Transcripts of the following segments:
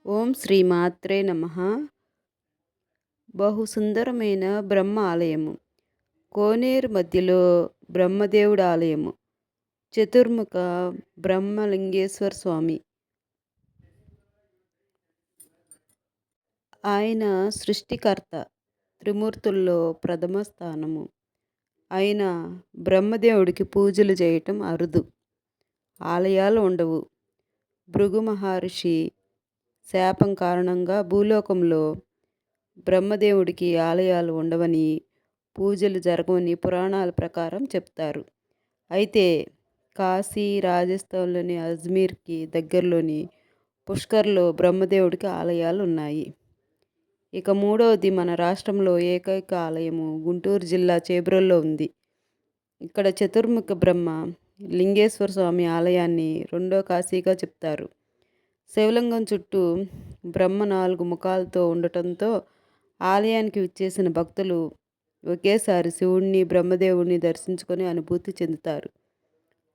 ఓం శ్రీ మాత్రే నమః. బహు సుందరమైన బ్రహ్మ ఆలయము. కోనేరు మధ్యలో బ్రహ్మదేవుడి ఆలయము. చతుర్ముఖ బ్రహ్మలింగేశ్వర స్వామి. ఆయన సృష్టికర్త. త్రిమూర్తుల్లో ప్రథమ స్థానము. ఆయన బ్రహ్మదేవుడికి పూజలు చేయటం అరుదు. ఆలయాలు ఉండవు. భృగు మహర్షి శాపం కారణంగా భూలోకంలో బ్రహ్మదేవుడికి ఆలయాలు ఉండవని, పూజలు జరగవని పురాణాల ప్రకారం చెప్తారు. అయితే కాశీ, రాజస్థాన్లోని అజ్మీర్కి దగ్గరలోని పుష్కర్లో బ్రహ్మదేవుడికి ఆలయాలు ఉన్నాయి. ఇక మూడవది మన రాష్ట్రంలో ఏకైక ఆలయము గుంటూరు జిల్లా చేబ్రోల్లో ఉంది. ఇక్కడ చతుర్ముఖ బ్రహ్మ లింగేశ్వర స్వామి ఆలయాన్ని రెండో కాశీగా చెప్తారు. శివలింగం చుట్టూ బ్రహ్మ 4 ముఖాలతో ఉండటంతో ఆలయానికి విచ్చేసిన భక్తులు ఒకేసారి శివుణ్ణి, బ్రహ్మదేవుణ్ణి దర్శించుకొని అనుభూతి చెందుతారు.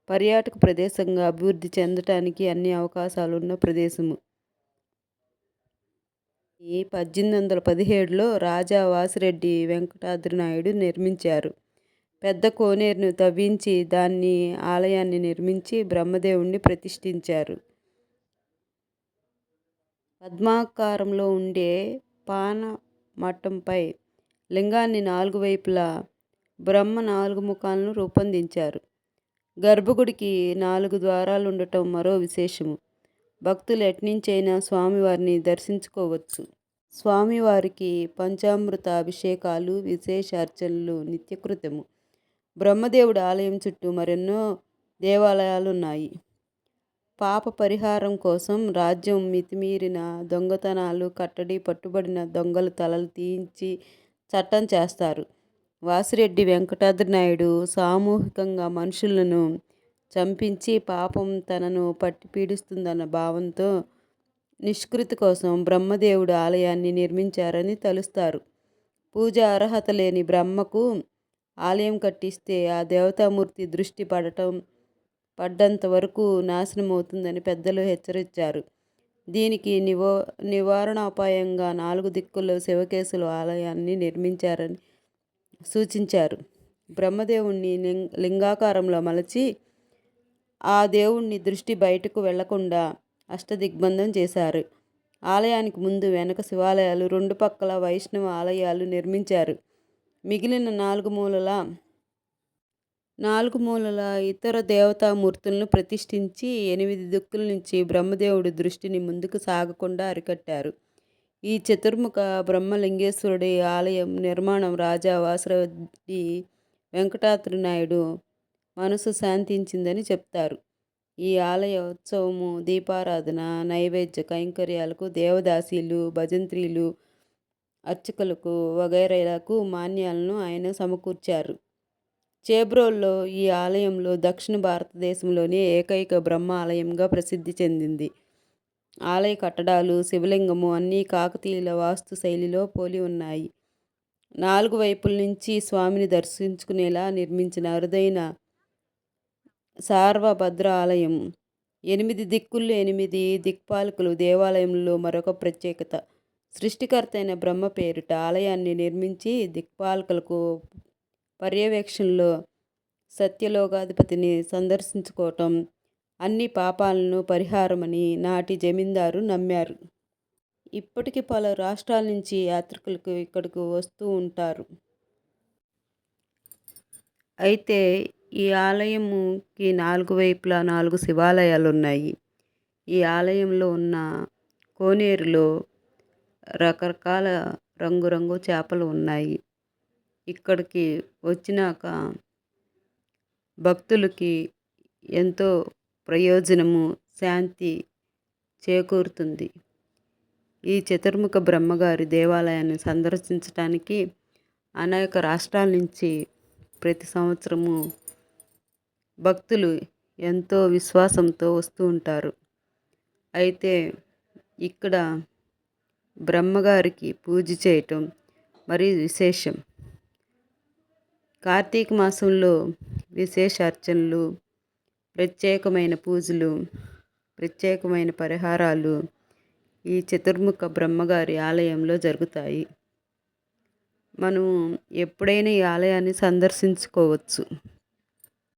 పర్యాటక ప్రదేశంగా అభివృద్ధి చెందటానికి అన్ని అవకాశాలున్న ప్రదేశము. ఈ 1817లో రాజా వాసిరెడ్డి వెంకటాద్రి నాయుడు నిర్మించారు. పెద్ద కోనేరును తవ్వించి దాన్ని ఆలయాన్ని నిర్మించి బ్రహ్మదేవుణ్ణి ప్రతిష్ఠించారు. పద్మాకారంలో ఉండే పాన మట్టంపై లింగాన్ని 4 వైపులా బ్రహ్మ 4 ముఖాలను రూపొందించారు. గర్భగుడికి 4 ద్వారాలు ఉండటం మరో విశేషము. భక్తులు ఎట్నుంచైనా స్వామివారిని దర్శించుకోవచ్చు. స్వామివారికి పంచామృత అభిషేకాలు, విశేష అర్చనలు నిత్యకృతము. బ్రహ్మదేవుడి ఆలయం చుట్టూ మరెన్నో దేవాలయాలున్నాయి. పాప పరిహారం కోసం రాజ్యం మితిమీరిన దొంగతనాలు, కట్టడి పట్టుబడిన దొంగల తలలు తీయించి చట్టం చేస్తారు. వాసిరెడ్డి వెంకటాద్రి నాయుడు సామూహికంగా మనుషులను చంపించి పాపం తనను పట్టి పీడిస్తుందన్న భావంతో నిష్కృతి కోసం బ్రహ్మదేవుడు ఆలయాన్ని నిర్మించారని తలుస్తారు. పూజ అర్హత లేని బ్రహ్మకు ఆలయం కట్టిస్తే ఆ దేవతామూర్తి దృష్టి పడ్డంత వరకు నాశనమవుతుందని పెద్దలు హెచ్చరించారు. దీనికి నివారణోపాయంగా 4 దిక్కుల్లో శివకేశవుల ఆలయాన్ని నిర్మించారని సూచించారు. బ్రహ్మదేవుణ్ణి లింగాకారంలో మలచి ఆ దేవుణ్ణి దృష్టి బయటకు వెళ్లకుండా అష్టదిగ్బంధం చేశారు. ఆలయానికి ముందు వెనక శివాలయాలు, 2 పక్కల వైష్ణవ ఆలయాలు నిర్మించారు. మిగిలిన 4 మూలల ఇతర దేవతామూర్తులను ప్రతిష్ఠించి 8 దిక్కుల నుంచి బ్రహ్మదేవుడి దృష్టిని ముందుకు సాగకుండా అరికట్టారు. ఈ చతుర్ముఖ బ్రహ్మలింగేశ్వరుడి ఆలయం నిర్మాణం రాజా వాసిరెడ్డి వెంకటాద్రి నాయుడు మనసు శాంతించిందని చెప్తారు. ఈ ఆలయ ఉత్సవము, దీపారాధన, నైవేద్య కైంకర్యాలకు దేవదాసీలు, భజంత్రీలు, అర్చకులకు వగైరాలకు మాన్యాలను ఆయన సమకూర్చారు. చేబ్రోల్లో ఈ ఆలయంలో దక్షిణ భారతదేశంలోని ఏకైక బ్రహ్మ ఆలయంగా ప్రసిద్ధి చెందింది. ఆలయ కట్టడాలు, శివలింగము అన్నీ కాకతీయుల వాస్తు శైలిలో పోలి ఉన్నాయి. 4 వైపుల నుంచి స్వామిని దర్శించుకునేలా నిర్మించిన అరుదైన సార్వభద్ర ఆలయం. 8 దిక్కుల్లో 8 దిక్పాలకులు. దేవాలయంలో మరొక ప్రత్యేకత, సృష్టికర్త అయిన బ్రహ్మ పేరిట ఆలయాన్ని నిర్మించి దిక్పాలకులకు పర్యవేక్షణలో సత్యలోకాధిపతిని సందర్శించుకోవటం అన్ని పాపాలను పరిహారమని నాటి జమీందారు నమ్మారు. ఇప్పటికీ పలు రాష్ట్రాల నుంచి యాత్రికులకు ఇక్కడకు వస్తూ ఉంటారు. అయితే ఈ ఆలయముకి 4 వైపులా 4 శివాలయాలు ఉన్నాయి. ఈ ఆలయంలో ఉన్న కోనేరులో రకరకాల రంగురంగు చేపలు ఉన్నాయి. ఇక్కడికి వచ్చినాక భక్తులకి ఎంతో ప్రయోజనము, శాంతి చేకూరుతుంది. ఈ చతుర్ముఖ బ్రహ్మగారి దేవాలయాన్ని సందర్శించడానికి అనేక రాష్ట్రాల నుంచి ప్రతి సంవత్సరము భక్తులు ఎంతో విశ్వాసంతో వస్తూ ఉంటారు. అయితే ఇక్కడ బ్రహ్మగారికి పూజ చేయటం మరీ విశేషం. కార్తీక మాసంలో విశేష అర్చనలు, ప్రత్యేకమైన పూజలు, ప్రత్యేకమైన పరిహారాలు ఈ చతుర్ముఖ బ్రహ్మగారి ఆలయంలో జరుగుతాయి. మనము ఎప్పుడైనా ఈ ఆలయాన్ని సందర్శించుకోవచ్చు.